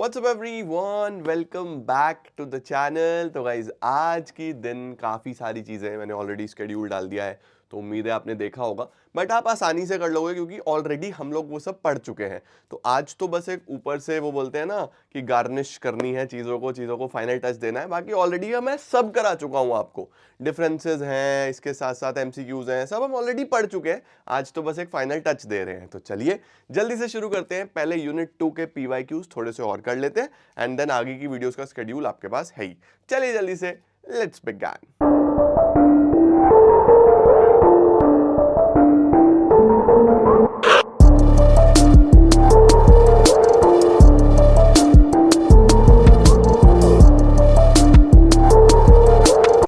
What's up everyone, welcome back to the channel. तो guys आज की दिन काफ़ी सारी चीज़ें मैंने ऑलरेडी स्केड्यूल डाल दिया है, तो उम्मीद है आपने देखा होगा। बट आप आसानी से कर लोगे क्योंकि ऑलरेडी हम लोग वो सब पढ़ चुके हैं। तो आज तो बस एक ऊपर से वो बोलते हैं ना कि गार्निश करनी है चीज़ों को फाइनल टच देना है। बाकी ऑलरेडी मैं सब करा चुका हूँ आपको। डिफरेंसेस हैं, इसके साथ साथ एमसीक्यूज हैं, सब हम ऑलरेडी पढ़ चुके हैं। आज तो बस एक फाइनल टच दे रहे हैं। तो चलिए जल्दी से शुरू करते हैं। पहले यूनिट 2 के पीवाईक्यूज थोड़े से और कर लेते हैं एंड देन आगे की वीडियोस का शेड्यूल आपके पास है ही। चलिए जल्दी से लेट्स बिगिन।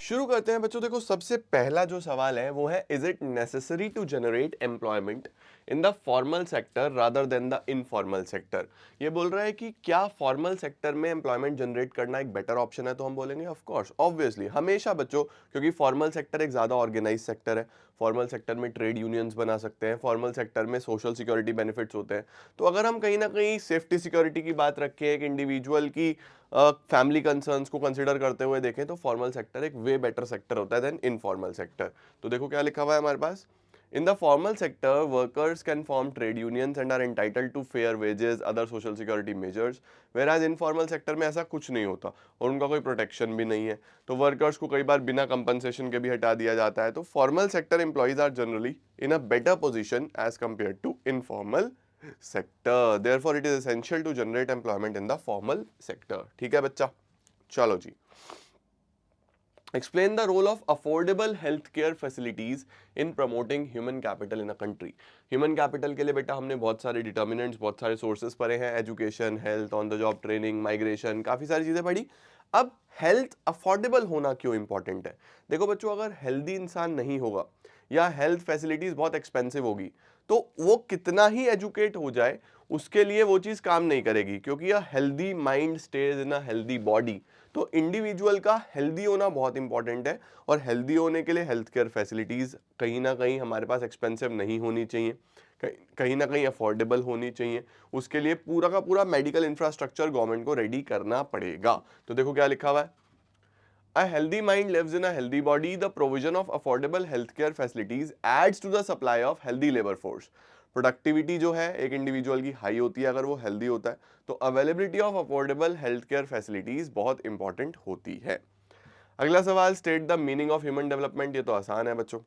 शुरू करते हैं बच्चों। देखो सबसे पहला जो सवाल है वो है, is it necessary to generate employment in the formal sector rather than the informal sector. ये बोल रहा है कि क्या फॉर्मल सेक्टर में एम्प्लॉयमेंट जनरेट करना एक बेटर ऑप्शन है। तो हम बोलेंगे ऑफ कोर्स, ऑब्वियसली, हमेशा बच्चों, क्योंकि फॉर्मल सेक्टर एक ज्यादा ऑर्गेनाइज सेक्टर है। फॉर्मल सेक्टर में ट्रेड यूनियंस बना सकते हैं, फॉर्मल सेक्टर में सोशल सिक्योरिटी बेनिफिट्स होते हैं। तो अगर हम कहीं ना कहीं सेफ्टी सिक्योरिटी की बात रखें, एक इंडिविजुअल की फैमिली कंसर्न्स को कंसिडर करते हुए देखें, तो फॉर्मल सेक्टर एक वे बेटर सेक्टर होता है देन इनफॉर्मल सेक्टर। तो देखो क्या लिखा हुआ है हमारे पास। In the formal sector workers can form trade unions and are entitled to fair wages, other social security measures. Whereas informal sector में ऐसा कुछ नहीं होता और उनका कोई प्रोटेक्शन भी नहीं है। तो वर्कर्स को कई बार बिना कंपनसेशन के भी हटा दिया जाता है। तो formal sector employees are generally in a better position as compared to informal sector. Therefore, it is essential to generate employment in the formal sector. ठीक है बच्चा, चलो जी। Explain the role of affordable healthcare facilities in promoting human capital in a country. Human capital के लिए बेटा हमने बहुत सारे डिटर्मिनेंट्स, बहुत सारे सोर्सेस पढ़े हैं, education, health, on the job training, migration, काफी सारी चीजें पढ़ी। अब हेल्थ अफोर्डेबल होना क्यों इंपॉर्टेंट है। देखो बच्चों, अगर हेल्दी इंसान नहीं होगा या हेल्थ फैसिलिटीज बहुत एक्सपेंसिव होगी, तो वो कितना ही एजुकेट हो जाए उसके लिए वो चीज काम नहीं करेगी, क्योंकि a healthy mind stage in a healthy body. तो इंडिविजुअल का हेल्दी होना बहुत इंपॉर्टेंट है, और हेल्दी होने के लिए हेल्थ केयर फैसिलिटीज कहीं ना कहीं हमारे पास एक्सपेंसिव नहीं होनी चाहिए, कहीं ना कहीं अफोर्डेबल होनी चाहिए। उसके लिए पूरा का पूरा मेडिकल इंफ्रास्ट्रक्चर गवर्नमेंट को रेडी करना पड़ेगा। तो देखो क्या लिखा हुआ है। A healthy mind lives in a healthy body. The provision of affordable healthcare facilities adds to the supply of healthy labor force. Productivity जो है एक इंडिविजुअल की हाई होती है अगर वो हेल्दी होता है। तो availability of affordable health care facilities बहुत इंपॉर्टेंट होती है। अगला सवाल, state the meaning of human development. ये तो आसान है बच्चों।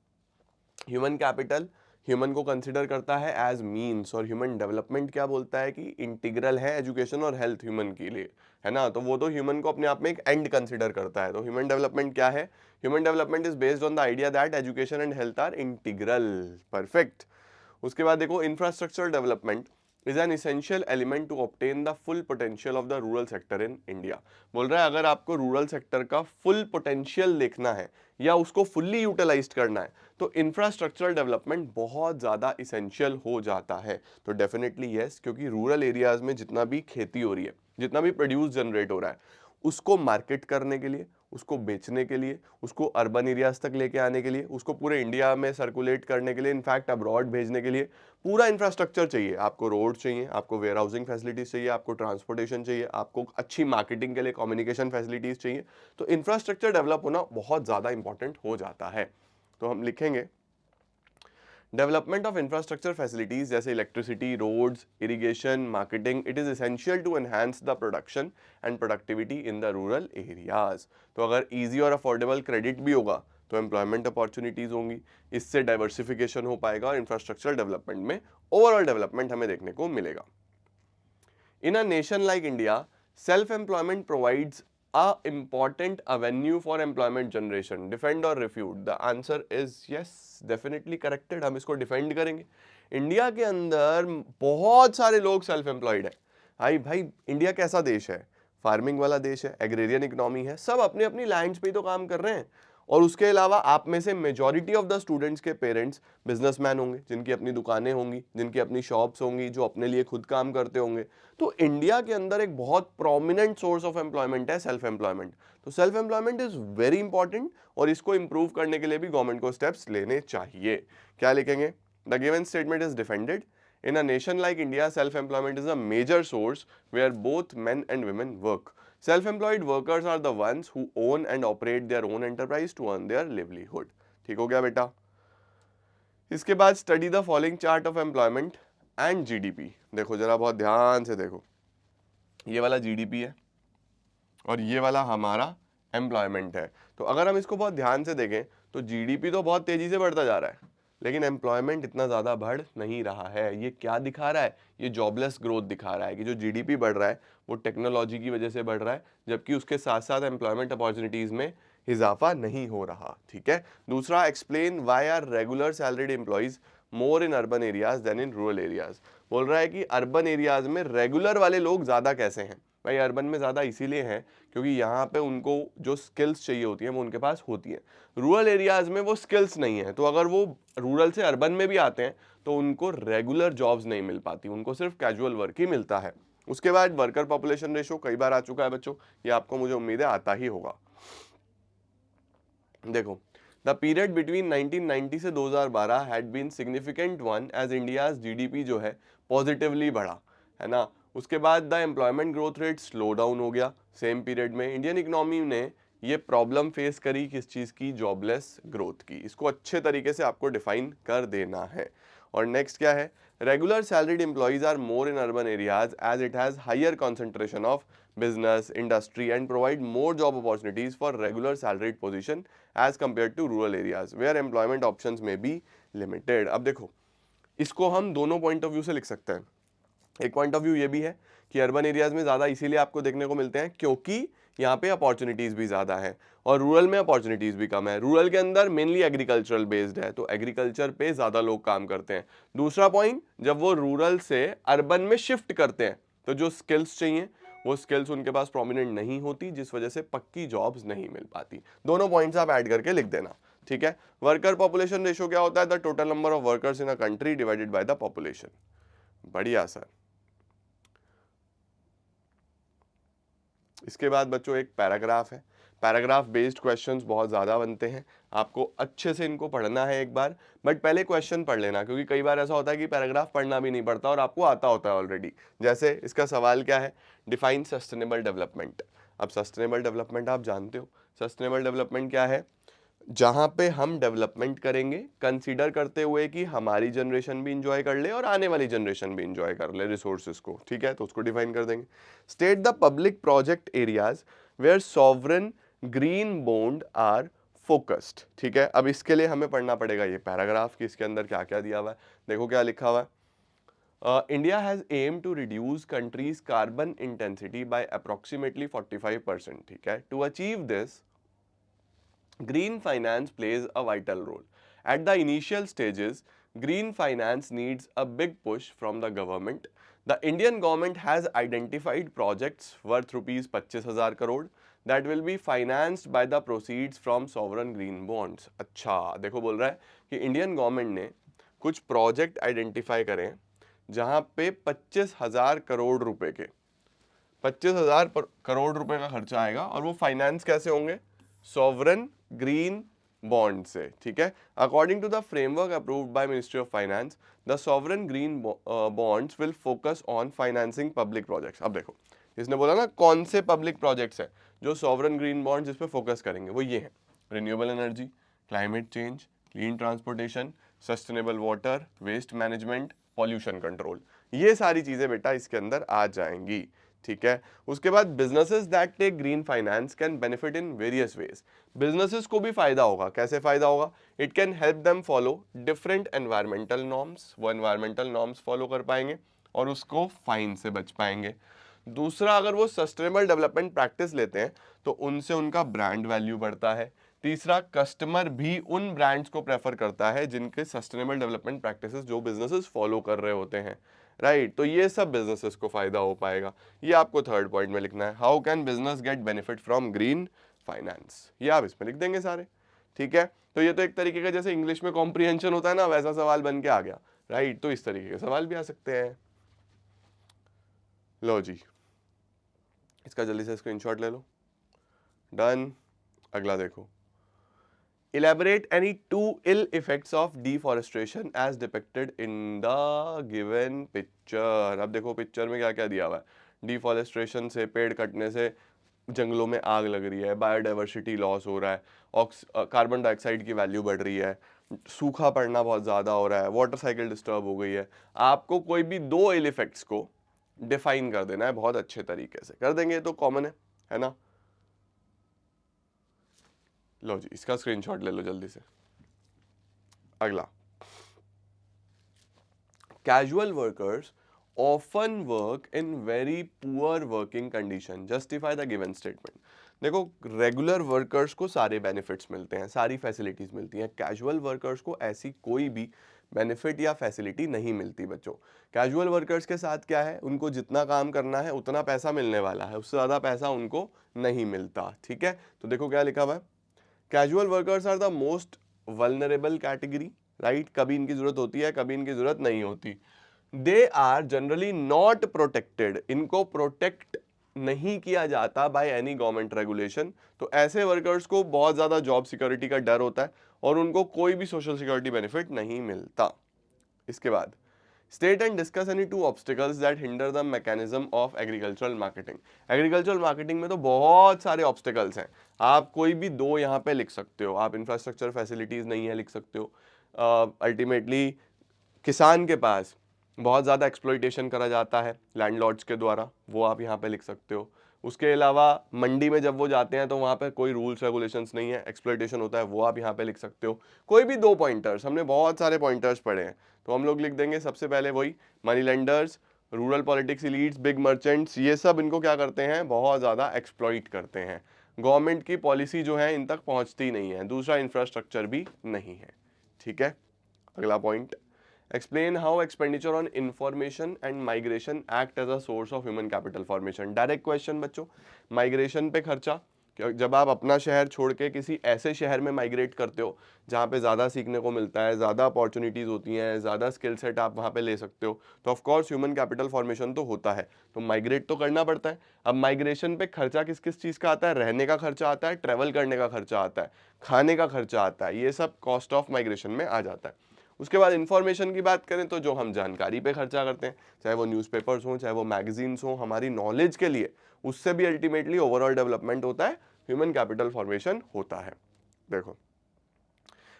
ह्यूमन कैपिटल ह्यूमन को कंसिडर करता है एज मीन्स, और ह्यूमन डेवलपमेंट क्या बोलता है कि इंटीग्रल है एजुकेशन और हेल्थ ह्यूमन के लिए, है ना। तो वो तो ह्यूमन को अपने आप में एक एंड कंसिडर करता है। तो ह्यूमन डेवलपमेंट क्या है। Human development is based on the idea that education and health are integral. Perfect. उसके बाद देखो, infrastructure development is an essential element to obtain the full potential of the rural sector in India. बोल रहा है अगर आपको rural sector का full potential देखना है या उसको फुल्ली यूटिलाइज करना है, तो इंफ्रास्ट्रक्चरल डेवलपमेंट बहुत ज़्यादा इसेंशियल हो जाता है। तो डेफिनेटली यस, क्योंकि रूरल एरियाज में जितना भी खेती हो रही है, जितना भी प्रोड्यूस जनरेट हो रहा है, उसको मार्केट करने के लिए, उसको बेचने के लिए, उसको अर्बन एरियाज तक लेके आने के लिए, उसको पूरे इंडिया में सर्कुलेट करने के लिए, इनफैक्ट अब्रॉड भेजने के लिए पूरा इंफ्रास्ट्रक्चर चाहिए। आपको रोड चाहिए, आपको वेयर हाउसिंग फैसिलिटीज चाहिए, आपको ट्रांसपोर्टेशन चाहिए, आपको अच्छी मार्केटिंग के लिए कम्युनिकेशन फैसिलिटीज चाहिए। तो इंफ्रास्ट्रक्चर डेवलप होना बहुत ज़्यादा इंपॉर्टेंट हो जाता है। तो हम लिखेंगे डेवलपमेंट ऑफ इंफ्रास्ट्रक्चर फैसिलिटीज जैसे electricity, roads, irrigation, marketing, it is essential to enhance the production and productivity in the rural areas. तो अगर इजी और अफोर्डेबल क्रेडिट भी होगा तो एम्प्लॉयमेंट अपॉर्चुनिटीज होंगी, इससे डाइवर्सिफिकेशन हो पाएगा और इंफ्रास्ट्रक्चर डेवलपमेंट में ओवरऑल डेवलपमेंट हमें देखने को मिलेगा। In a nation like India, self-employment provides a important avenue for employment generation. Defend or refute? The answer is yes, definitely corrected. हम इसको डिफेंड करेंगे। इंडिया के अंदर बहुत सारे लोग सेल्फ एम्प्लॉयड है। भाई भाई, इंडिया कैसा देश है, फार्मिंग वाला देश है, एग्रेरियन इकोनॉमी है, सब अपनी अपनी लैंड्स पे ही तो काम कर रहे हैं। और उसके अलावा आप में से मेजॉरिटी ऑफ द स्टूडेंट्स के पेरेंट्स बिजनेसमैन होंगे, जिनकी अपनी दुकानें होंगी, जिनकी अपनी शॉप्स होंगी, जो अपने लिए खुद काम करते होंगे। तो इंडिया के अंदर एक बहुत प्रोमिनेंट सोर्स ऑफ एम्प्लॉयमेंट है सेल्फ एम्प्लॉयमेंट। तो self employment is very important, और इसको इंप्रूव करने के लिए भी गवर्नमेंट को स्टेप्स लेने चाहिए। क्या लिखेंगे। The given statement is defended In a nation like India, self-employment is a major source where both men and women work. Self-employed workers are the ones who own and operate their own enterprise to earn their livelihood. ठीक हो गया बेटा? इसके बाद study the following chart of employment and GDP. देखो जरा बहुत ध्यान से देखो, ये वाला जीडीपी है और ये वाला हमारा एम्प्लॉयमेंट है। तो अगर हम इसको बहुत ध्यान से देखें तो जीडीपी तो बहुत तेजी से बढ़ता जा रहा है, लेकिन एम्प्लॉयमेंट इतना ज़्यादा बढ़ नहीं रहा है। ये क्या दिखा रहा है? ये जॉबलेस ग्रोथ दिखा रहा है कि जो जीडीपी बढ़ रहा है वो टेक्नोलॉजी की वजह से बढ़ रहा है, जबकि उसके साथ साथ एम्प्लॉयमेंट अपॉर्चुनिटीज़ में इजाफा नहीं हो रहा। ठीक है। दूसरा, explain why are regular salaried employees more in urban areas than in rural areas. बोल रहा है कि अर्बन एरियाज में रेगुलर वाले लोग ज़्यादा कैसे हैं? भाई अर्बन में ज़्यादा इसीलिए हैं क्योंकि यहाँ पे उनको जो स्किल्स चाहिए होती हैं वो उनके पास होती हैं। रूरल एरियाज़ में वो स्किल्स नहीं है, तो अगर वो रूरल से अर्बन में भी आते हैं तो उनको रेगुलर जॉब्स नहीं मिल पाती, उनको सिर्फ कैजुअल वर्क ही मिलता है। उसके बाद वर्कर पॉपुलेशन रेशो कई बार आ चुका है बच्चों, ये आपको मुझे उम्मीद है आता ही होगा। देखो, द पीरियड बिटवीन 1990 से 2012 had been significant one as India's GDP जो है पॉजिटिवली बढ़ा, है ना। उसके बाद the employment growth rate slow down हो गया सेम पीरियड में। इंडियन इकोनॉमी ने ये प्रॉब्लम फेस करी किस चीज़ की? जॉबलेस ग्रोथ की। इसको अच्छे तरीके से आपको डिफाइन कर देना है। और नेक्स्ट क्या है? Regular salaried employees are more in urban areas as it has higher concentration of business, industry and provide more job opportunities for regular salaried position as compared to rural areas where employment options may be limited। अब देखो, इसको हम दोनों point of view से लिख सकते हैं। एक पॉइंट ऑफ व्यू ये भी है कि अर्बन एरियाज में ज़्यादा इसीलिए आपको देखने को मिलते हैं क्योंकि यहाँ पे अपॉर्चुनिटीज़ भी ज़्यादा है और रूरल में अपॉर्चुनिटीज़ भी कम है। रूरल के अंदर मेनली एग्रीकल्चरल बेस्ड है, तो एग्रीकल्चर पे ज़्यादा लोग काम करते हैं। दूसरा पॉइंट, जब वो रूरल से अर्बन में शिफ्ट करते हैं तो जो स्किल्स चाहिए वो स्किल्स उनके पास प्रोमिनेंट नहीं होती, जिस वजह से पक्की जॉब्स नहीं मिल पाती। दोनों पॉइंट्स आप ऐड करके लिख देना। ठीक है। वर्कर पॉपुलेशन रेशियो क्या होता है? The total number of workers in a country divided by the population. बढ़िया सर। इसके बाद बच्चों एक पैराग्राफ है। पैराग्राफ बेस्ड क्वेश्चंस बहुत ज़्यादा बनते हैं, आपको अच्छे से इनको पढ़ना है एक बार, बट पहले क्वेश्चन पढ़ लेना क्योंकि कई बार ऐसा होता है कि पैराग्राफ पढ़ना भी नहीं पड़ता और आपको आता होता है ऑलरेडी। जैसे इसका सवाल क्या है? Define sustainable development. अब सस्टेनेबल डेवलपमेंट आप जानते हो, सस्टेनेबल डेवलपमेंट क्या है? जहाँ पे हम डेवलपमेंट करेंगे कंसीडर करते हुए कि हमारी जनरेशन भी इंजॉय कर ले और आने वाली जनरेशन भी इंजॉय कर ले रिसोर्सेज को। ठीक है, तो उसको डिफाइन कर देंगे। State the public project areas where sovereign green bond are focused. ठीक है, अब इसके लिए हमें पढ़ना पड़ेगा ये पैराग्राफ कि इसके अंदर क्या क्या दिया हुआ है। देखो क्या लिखा हुआ है। India has aim to reduce country's carbon intensity by approximately 45%। ठीक है, to achieve this green finance plays a vital role. At the initial stages, green finance needs a big push from the government. The Indian government has identified projects worth rupees 25,000 crore that will be financed by the proceeds from sovereign green bonds। अच्छा देखो, बोल रहा है कि Indian government ने कुछ project identify करे जहां पे 25,000 करोड़ रुपए के 25,000 करोड़ रुपए का खर्चा आएगा और वो फाइनेंस कैसे होंगे? सॉवरन ग्रीन बॉन्ड से। ठीक है, according to the framework approved by ministry of finance, the sovereign green bonds will focus on financing public projects. अब देखो, इसने बोला ना कौन से पब्लिक प्रोजेक्ट्स हैं जो सॉवरन ग्रीन बॉन्ड्स इस पे फोकस करेंगे, वो ये हैं: renewable energy, climate change, clean transportation, sustainable water, waste management, pollution control. ये सारी चीजें बेटा इसके अंदर आ जाएंगी। ठीक है, उसके बाद businesses that take green finance can benefit in various ways. Businesses को भी फायदा होगा। कैसे फायदा होगा? It can help them follow different environmental norms, वो एनवायरमेंटल नॉर्म्स फॉलो कर पाएंगे और उसको फाइन से बच पाएंगे। दूसरा, अगर वो सस्टेनेबल डेवलपमेंट प्रैक्टिस लेते हैं तो उनसे उनका ब्रांड वैल्यू बढ़ता है। तीसरा, कस्टमर भी उन ब्रांड्स को प्रेफर करता है जिनके सस्टेनेबल डेवलपमेंट प्रैक्टिसेस जो बिजनेसेस फॉलो कर रहे होते हैं। राइट, तो ये सब बिजनेसेस को फायदा हो पाएगा। ये आपको थर्ड पॉइंट में लिखना है, how can business get benefit from green finance. ये आप इसमें लिख देंगे सारे। ठीक है, तो ये तो एक तरीके का जैसे इंग्लिश में कॉम्प्रिहेंशन होता है ना, वैसा सवाल बन के आ गया। राइट, तो इस तरीके के सवाल भी आ सकते हैं। लो जी, इसका जल्दी से स्क्रीनशॉट ले लो। डन। अगला देखो, Elaborate any two ill effects of deforestation as depicted in the given picture. अब देखो पिक्चर में क्या क्या दिया हुआ है। डिफॉरेस्टेशन से, पेड़ कटने से जंगलों में आग लग रही है, बायोडाइवर्सिटी लॉस हो रहा है, कार्बन डाइऑक्साइड की वैल्यू बढ़ रही है, सूखा पड़ना बहुत ज़्यादा हो रहा है, वाटर साइकिल डिस्टर्ब हो गई है। आपको कोई भी दो इल इफेक्ट्स को डिफाइन कर देना है बहुत अच्छे तरीके से। कर देंगे तो कॉमन है ना। लो जी, इसका स्क्रीनशॉट ले लो जल्दी से। अगला, casual workers often work in very poor working condition, justify the given statement. देखो, रेगुलर वर्कर्स को सारे बेनिफिट्स मिलते हैं, सारी फैसिलिटीज मिलती हैं, कैजुअल वर्कर्स को ऐसी कोई भी बेनिफिट या फैसिलिटी नहीं मिलती बच्चों। कैजुअल वर्कर्स के साथ क्या है, उनको जितना काम करना है उतना पैसा मिलने वाला है, उससे ज़्यादा पैसा उनको नहीं मिलता। ठीक है, तो देखो क्या लिखा हुआ है, casual workers are the most vulnerable category, right. कभी इनकी जरूरत होती है, कभी इनकी जरूरत नहीं होती। They are generally not protected, इनको प्रोटेक्ट नहीं किया जाता बाय एनी गवर्नमेंट रेगुलेशन। तो ऐसे वर्कर्स को बहुत ज्यादा जॉब सिक्योरिटी का डर होता है और उनको कोई भी सोशल सिक्योरिटी बेनिफिट नहीं मिलता। इसके बाद, state and discuss any to obstacles that hinder the mechanism of agricultural marketing. Agricultural marketing में तो बहुत सारे ऑब्स्टिकल्स हैं, आप कोई भी दो यहाँ पे लिख सकते हो। आप इंफ्रास्ट्रक्चर फैसिलिटीज नहीं है लिख सकते हो। अल्टीमेटली किसान के पास बहुत ज़्यादा एक्सप्लॉइटेशन करा जाता है लैंडलॉर्ड्स के द्वारा, वो आप यहाँ पे लिख सकते हो। उसके अलावा मंडी में जब वो जाते हैं तो वहाँ पे कोई रूल्स रेगुलेशंस नहीं है, एक्सप्लॉइटेशन होता है, वो आप यहाँ पे लिख सकते हो। कोई भी दो पॉइंटर्स, हमने बहुत सारे पॉइंटर्स पढ़े हैं, तो हम लोग लिख देंगे सबसे पहले वही, money lenders, rural politics elites, big merchants, ये सब इनको क्या करते हैं, बहुत ज़्यादा एक्सप्लॉइट करते हैं। गवर्नमेंट की पॉलिसी जो है इन तक पहुँचती नहीं है। दूसरा, इंफ्रास्ट्रक्चर भी नहीं है। ठीक है, अगला point, explain how expenditure on information and migration act as a source of human capital formation। Direct question बच्चों, माइग्रेशन पे खर्चा, जब आप अपना शहर छोड़ के किसी ऐसे शहर में माइग्रेट करते हो जहाँ पे ज़्यादा सीखने को मिलता है, ज़्यादा अपॉर्चुनिटीज़ होती हैं, ज़्यादा स्किल सेट आप वहाँ पे ले सकते हो, तो of course human capital formation तो होता है, तो माइग्रेट तो करना पड़ता है। अब माइग्रेशन पे खर्चा किस किस चीज़ का आता है, रहने का खर्चा आता है, ट्रैवल करने का खर्चा आता है, खाने का खर्चा आता है, ये सब कॉस्ट ऑफ माइग्रेशन में आ जाता है। उसके बाद इंफॉर्मेशन की बात करें तो जो हम जानकारी पे खर्चा करते हैं, चाहे वो न्यूज़पेपर्स हों, चाहे वो मैगजीन्स हों, हमारी नॉलेज के लिए, उससे भी अल्टीमेटली ओवरऑल डेवलपमेंट होता है, ह्यूमन कैपिटल फॉर्मेशन होता है। देखो,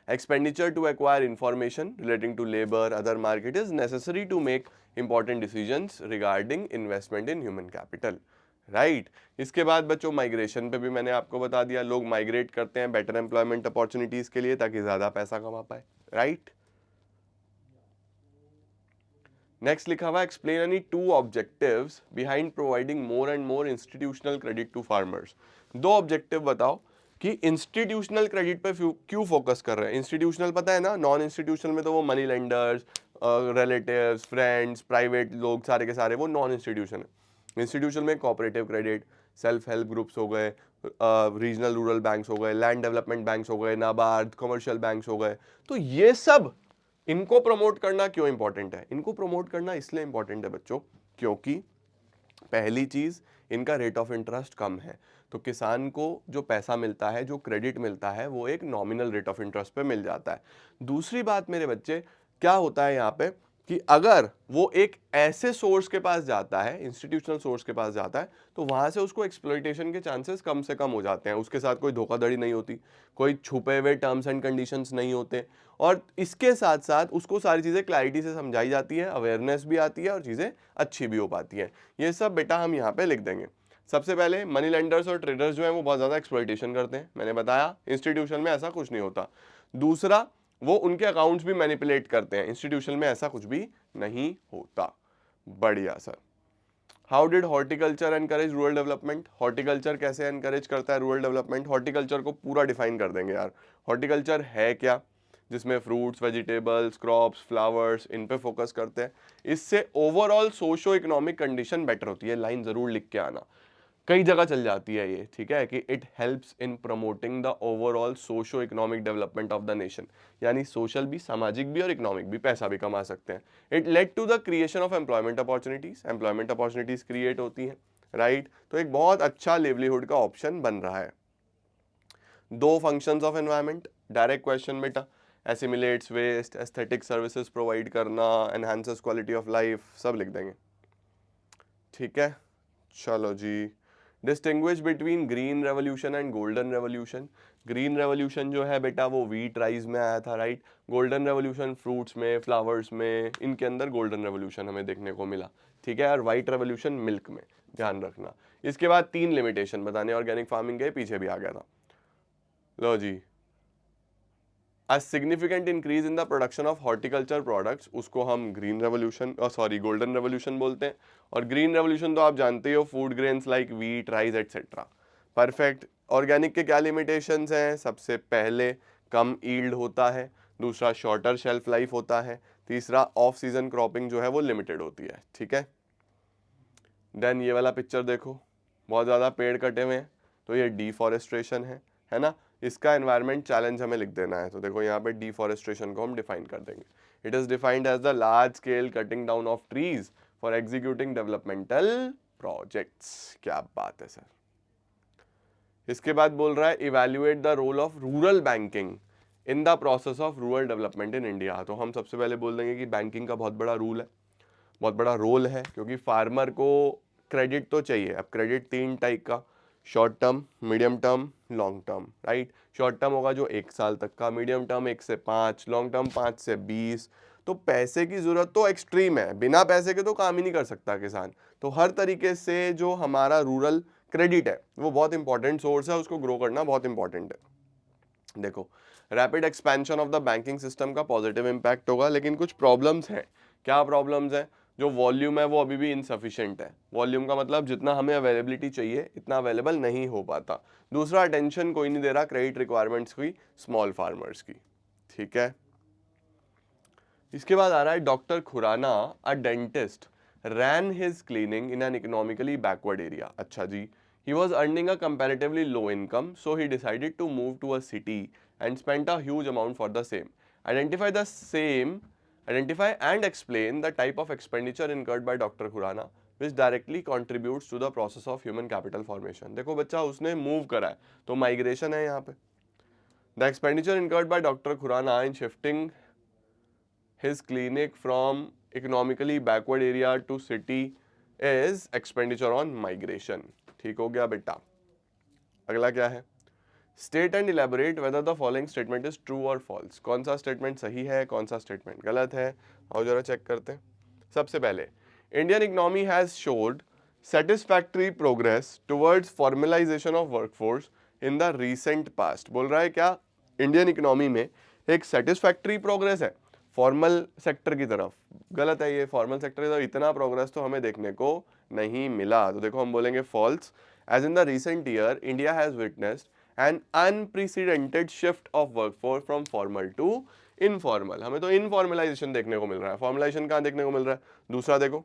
expenditure to acquire information relating to labor other market is necessary to make important decisions regarding investment in human capital, right. इसके बाद बच्चों माइग्रेशन पे भी मैंने आपको बता दिया, लोग माइग्रेट करते हैं बेटर एम्प्लॉयमेंट अपॉर्चुनिटीज के लिए ताकि ज्यादा पैसा कमा पाए, राइट। नेक्स्ट लिखा हुआ, explain any two objectives behind providing more and more institutional credit to farmers. दो ऑब्जेक्टिव बताओ कि इंस्टीट्यूशनल क्रेडिट पे क्यों फोकस कर रहे हैं। इंस्टीट्यूशनल पता है ना, नॉन इंस्टीट्यूशनल में तो वो money lenders, relatives, friends, private लोग सारे के सारे वो नॉन इंस्टीट्यूशन है। इंस्टीट्यूशन में cooperative credit, self help groups हो गए, रीजनल रूरल बैंक्स हो गए, लैंड डेवलपमेंट बैंक्स हो गए, नाबार्ड, कमर्शियल बैंक्स हो गए, तो ये सब इनको प्रमोट करना क्यों इंपॉर्टेंट है। इनको प्रमोट करना इसलिए इंपॉर्टेंट है बच्चों क्योंकि पहली चीज, इनका रेट ऑफ इंटरेस्ट कम है, तो किसान को जो पैसा मिलता है, जो क्रेडिट मिलता है, वो एक नॉमिनल रेट ऑफ इंटरेस्ट पे मिल जाता है। दूसरी बात मेरे बच्चे, क्या होता है यहाँ पे कि अगर वो एक ऐसे सोर्स के पास जाता है, इंस्टीट्यूशनल सोर्स के पास जाता है, तो वहां से उसको एक्सप्लॉइटेशन के चांसेस कम से कम हो जाते हैं। उसके साथ कोई धोखाधड़ी नहीं होती, कोई छुपे हुए टर्म्स एंड कंडीशंस नहीं होते, और इसके साथ साथ उसको सारी चीज़ें क्लैरिटी से समझाई जाती है, अवेयरनेस भी आती है और चीज़ें अच्छी भी हो पाती हैं। ये सब बेटा हम यहाँ पे लिख देंगे। सबसे पहले मनी लेंडर्स और ट्रेडर्स जो हैं वो बहुत ज़्यादा एक्सप्लॉइटेशन करते हैं, मैंने बताया इंस्टीट्यूशन में ऐसा कुछ नहीं होता। दूसरा, वो उनके अकाउंट्स भी मैनिपुलेट करते हैं, इंस्टीट्यूशन में ऐसा कुछ भी नहीं होता। बढ़िया sir. How did horticulture encourage rural development. Horticulture कैसे एनकरेज करता है रूरल डेवलपमेंट। हॉर्टिकल्चर को पूरा डिफाइन कर देंगे यार। हॉर्टिकल्चर है क्या, जिसमें फ्रूट्स, वेजिटेबल्स, क्रॉप्स, फ्लावर्स, इन पे फोकस करते हैं। इससे overall socio economic condition better होती है, लाइन जरूर लिख के आना, कई जगह चल जाती है ये, ठीक है, कि it helps in promoting the overall socio economic development of the nation, यानी सोशल भी, सामाजिक भी और इकोनॉमिक भी, पैसा भी कमा सकते हैं। It led to the creation of employment opportunities create होती हैं, राइट। तो एक बहुत अच्छा लिवलीहुड का ऑप्शन बन रहा है। दो functions of environment, direct question बेटा, assimilates waste, aesthetic services provide करना, एनहांसेस क्वालिटी ऑफ लाइफ, सब लिख देंगे। ठीक है, चलो जी। Distinguish between green revolution and golden revolution. Green revolution जो है बेटा वो व्हीट राइस में आया था, राइट। गोल्डन रेवोल्यूशन फ्रूट्स में, फ्लावर्स में, इनके अंदर गोल्डन रेवोल्यूशन हमें देखने को मिला। ठीक है, और व्हाइट रेवोल्यूशन मिल्क में, ध्यान रखना। इसके बाद 3 लिमिटेशन बताने ऑर्गेनिक फार्मिंग के, पीछे भी आ गया था। लो जी, a significant increase in the production of horticulture products, उसको हम green revolution sorry golden revolution बोलते हैं। और ग्रीन रेवोल्यूशन तो आप जानते हो, food grains like wheat, rice etcetera. Perfect. Organic के क्या लिमिटेशंस हैं? सबसे पहले कम ईल्ड होता है, दूसरा शॉर्टर शेल्फ लाइफ होता है, तीसरा ऑफ सीजन क्रॉपिंग जो है वो लिमिटेड होती है। ठीक है, देन ये वाला पिक्चर देखो, बहुत ज़्यादा पेड़ कटे हुए हैं, तो ये डिफॉरेस्ट्रेशन है ना। इसका एनवायरमेंट चैलेंज हमें लिख देना है, तो देखो यहाँ पे डिफॉरेस्ट्रेशन को हम डिफाइन कर देंगे। It is defined as the large scale cutting down of trees for executing developmental projects. क्या बात है सर। इसके बाद बोल रहा है evaluate the role of rural banking in the process of rural development in India. तो हम सबसे पहले बोल देंगे कि बैंकिंग का बहुत बड़ा रूल है, बहुत बड़ा रोल है, क्योंकि फार्मर को क्रेडिट तो चाहिए। अब क्रेडिट 3 टाइप का, short term, medium term, long term, right. Short term होगा जो 1 साल तक का, मीडियम टर्म 1 से 5, लॉन्ग टर्म 5 से 20। तो पैसे की जरूरत तो एक्सट्रीम है, बिना पैसे के तो काम ही नहीं कर सकता किसान। तो हर तरीके से जो हमारा रूरल क्रेडिट है वो बहुत इंपॉर्टेंट सोर्स है, उसको ग्रो करना बहुत इंपॉर्टेंट है। देखो, rapid expansion of the banking system का पॉजिटिव इंपैक्ट होगा, लेकिन कुछ प्रॉब्लम्स हैं। क्या प्रॉब्लम्स हैं? जो वॉल्यूम है वो अभी भी इनसफिशिएंट है। वॉल्यूम का मतलब जितना हमें अवेलेबिलिटी चाहिए इतना अवेलेबल नहीं हो पाता। दूसरा, अटेंशन कोई नहीं दे रहा क्रेडिट रिक्वायरमेंट्स की, स्मॉल फार्मर्स की। ठीक है, इसके बाद आ रहा है doctor Khurana, a dentist, ran his clinic in an economically backward area. अच्छा जी, he was earning a comparatively low income, so he decided to move to a city and spent a huge amount for the same. Identify and explain the type of expenditure incurred by Dr. Khurana which directly contributes to the process of human capital formation. देखो बच्चा, उसने move करा है तो migration है यहाँ पे। The expenditure incurred by Dr. Khurana in shifting his clinic from economically backward area to city is expenditure on migration. ठीक हो गया बेटा। अगला क्या है? State and elaborate whether the following statement is true और फॉल्स। कौन सा स्टेटमेंट सही है, कौन सा स्टेटमेंट गलत है, और जरा चेक करते हैं। सबसे पहले, Indian economy has showed satisfactory progress towards formalisation of workforce in the recent past. बोल रहा है क्या इंडियन इकोनॉमी में एक सेटिस्फैक्टरी प्रोग्रेस है फॉर्मल सेक्टर की तरफ? गलत है, ये फॉर्मल सेक्टर की तरफ इतना प्रोग्रेस तो हमें देखने को नहीं मिला। तो देखो हम बोलेंगे falls. As in the recent year India has witnessed an unprecedented shift of workforce from formal to informal. हमें तो इनफॉर्मलाइजेशन देखने को मिल रहा है, फॉर्मलाइजेशन कहाँ देखने को मिल रहा है? दूसरा देखो,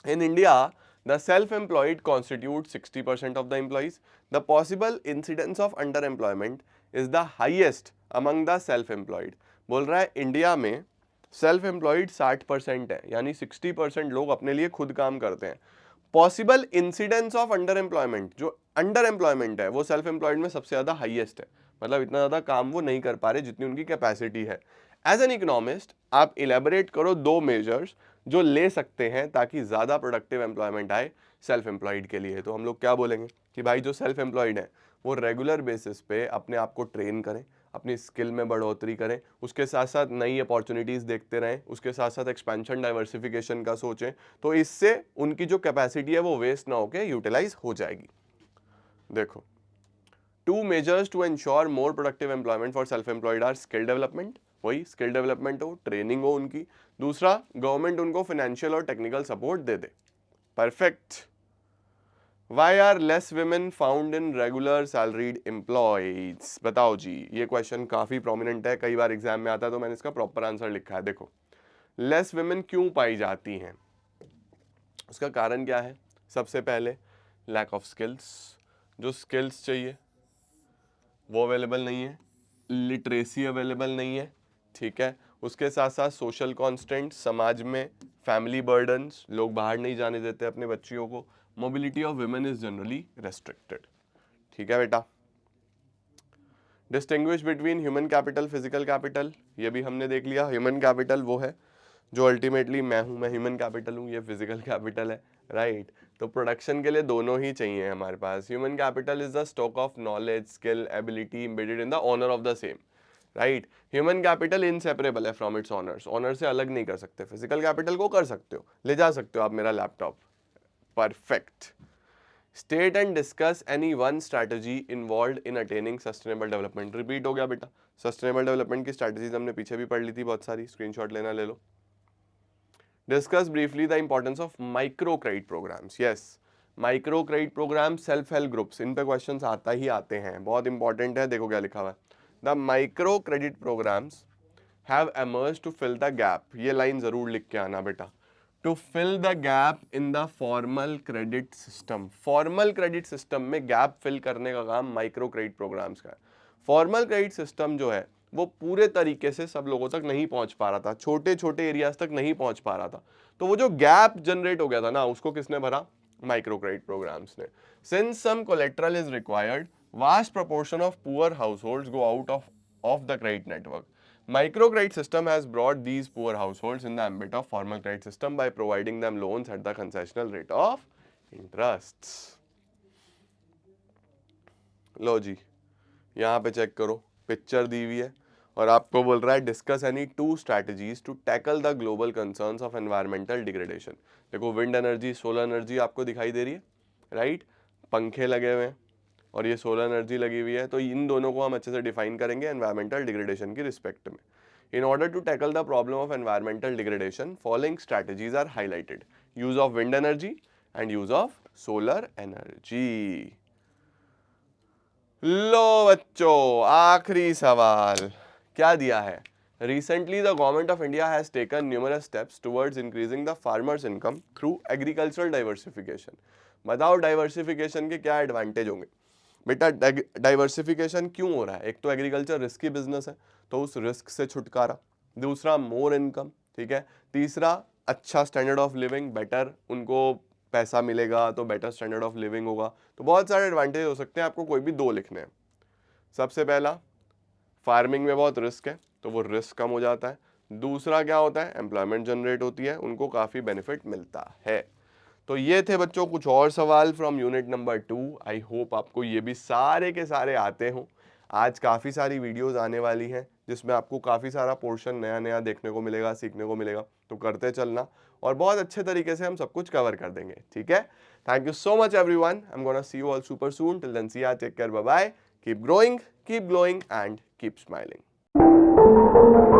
in India the self-employed constitute 60% of the employees. The possible incidence of underemployment is the highest among the self-employed. बोल रहा है इंडिया में सेल्फ एम्प्लॉयड 60% है, यानी 60% लोग अपने लिए खुद काम करते हैं। Possible incidence of under employment, जो अंडर एम्प्लॉयमेंट है वो सेल्फ एम्प्लॉयड में सबसे ज्यादा हाईएस्ट है, मतलब इतना ज्यादा काम वो नहीं कर पा रहे जितनी उनकी कैपेसिटी है। एज एन इकोनॉमिस्ट आप इलेबोरेट करो 2 मेजर्स जो ले सकते हैं ताकि ज्यादा प्रोडक्टिव एम्प्लॉयमेंट आए सेल्फ एम्प्लॉयड के लिए। तो हम लोग क्या बोलेंगे कि भाई जो सेल्फ एम्प्लॉयड है वो रेगुलर बेसिस पे अपने आप को ट्रेन करें, अपनी स्किल में बढ़ोतरी करें, उसके साथ साथ नई अपॉर्चुनिटीज देखते रहें, उसके साथ साथ एक्सपेंशन डाइवर्सिफिकेशन का सोचें, तो इससे उनकी जो कैपेसिटी है वो वेस्ट ना होकर यूटिलाइज हो जाएगी। देखो, 2 measures to ensure more productive employment for self employed are skill development, वही स्किल डेवलपमेंट हो, ट्रेनिंग हो उनकी। दूसरा, गवर्नमेंट उनको फाइनेंशियल और टेक्निकल सपोर्ट दे दे। Perfect. Why are less women found in regular salaried employees? बताओ जी, ये क्वेश्चन काफी प्रोमिनेंट है, कई बार एग्जाम में आता है, तो मैंने इसका प्रॉपर आंसर लिखा है। देखो, लेस women क्यों पाई जाती हैं? उसका कारण क्या है? सबसे पहले लैक ऑफ स्किल्स, जो स्किल्स चाहिए वो अवेलेबल नहीं है, लिटरेसी अवेलेबल नहीं है, ठीक है। उसके साथ साथ सोशल कॉन्स्टेंट समाज में, फैमिली बर्डन्स, लोग बाहर नहीं जाने देते अपने बच्चियों को, mobility of women is generally restricted. ठीक है बेटा। Distinguish between human capital, physical capital, ये भी हमने देख लिया। ह्यूमन कैपिटल वो है जो अल्टीमेटली मैं हूँ, मैं ह्यूमन कैपिटल हूँ, ये फिजिकल कैपिटल है, राइट। तो प्रोडक्शन के लिए दोनों ही चाहिए हमारे पास। Human capital is the stock of knowledge, skill, ability embedded in the owner of the same, right. Human capital inseparable है फ्रॉम इट्स ऑनर्स, ऑनर से अलग नहीं कर सकते। फिजिकल कैपिटल को कर सकते हो, ले जा सकते हो आप मेरा laptop, perfect. State and discuss any one strategy involve in attaining sustainable development. Repeat हो गया बेटा, सस्टेनेबल डेवलपमेंट की स्ट्रैटेजीज हमने पीछे भी पढ़ ली थी बहुत सारी, स्क्रीनशॉट लेना ले लो। Discuss briefly the importance of micro credit programs. Yes, micro credit program, self help groups, इन पे क्वेश्चंस आता ही आते हैं, बहुत इंपॉर्टेंट है। देखो क्या लिखा हुआ है, the micro credit programs have emerged to fill the gap, ये लाइन जरूर लिख के आना बेटा, to fill the gap in the formal credit system। Formal credit system में गैप फिल करने का काम माइक्रो क्रेडिट प्रोग्राम्स का है। फॉर्मल क्रेडिट सिस्टम जो है वो पूरे तरीके से सब लोगों तक नहीं पहुंच पा रहा था, छोटे छोटे एरियाज तक नहीं पहुंच पा रहा था, तो वो जो गैप जनरेट हो गया था ना, उसको किसने भरा? माइक्रो क्रेडिट प्रोग्राम्स ने। Since some collateral is required, vast proportion of poor households go out of the credit network. Microcredit system has brought these poor households in the ambit of formal credit system by providing them loans at the concessional rate of interests। लो जी, यहाँ पे check करो, picture दी हुई है और आपको बोल रहा है discuss any two strategies to tackle the global concerns of environmental degradation. देखो विंड एनर्जी, सोलर एनर्जी आपको दिखाई दे रही है, राइट, पंखे लगे हुए हैं और ये सोलर एनर्जी लगी हुई है, तो इन दोनों को हम अच्छे से डिफाइन करेंगे एनवायरमेंटल डिग्रेडेशन की रिस्पेक्ट में। In order to tackle the problem of environmental degradation, following strategies are highlighted: use of wind energy and use of solar energy. लो बच्चों, आखिरी सवाल क्या दिया है? Recently, the government of India has taken numerous steps towards increasing the farmers' income through agricultural diversification। बताओ diversification के क्या एडवांटेज होंगे? बेटा डाइवर्सिफिकेशन क्यों हो रहा है? एक तो एग्रीकल्चर रिस्की बिजनेस है, तो उस रिस्क से छुटकारा, दूसरा मोर इनकम, ठीक है, तीसरा अच्छा स्टैंडर्ड ऑफ लिविंग, बेटर उनको पैसा मिलेगा तो बेटर स्टैंडर्ड ऑफ लिविंग होगा। तो बहुत सारे एडवांटेज हो सकते हैं, आपको कोई भी दो लिखने हैं। सबसे पहला, फार्मिंग में बहुत रिस्क है तो वो रिस्क कम हो जाता है। दूसरा क्या होता है? एम्प्लॉयमेंट जनरेट होती है, उनको काफ़ी बेनिफिट मिलता है। तो ये थे बच्चों कुछ और सवाल from unit number 2। I hope आपको ये भी सारे के सारे आते हों। आज काफ़ी सारी वीडियोस आने वाली हैं जिसमें आपको काफ़ी सारा पोर्शन नया नया देखने को मिलेगा, सीखने को मिलेगा, तो करते चलना और बहुत अच्छे तरीके से हम सब कुछ कवर कर देंगे, ठीक है। Thank you so much everyone, I am gonna see you all super soon. Till then see ya, take care, bye bye, keep growing, keep glowing and keep smiling.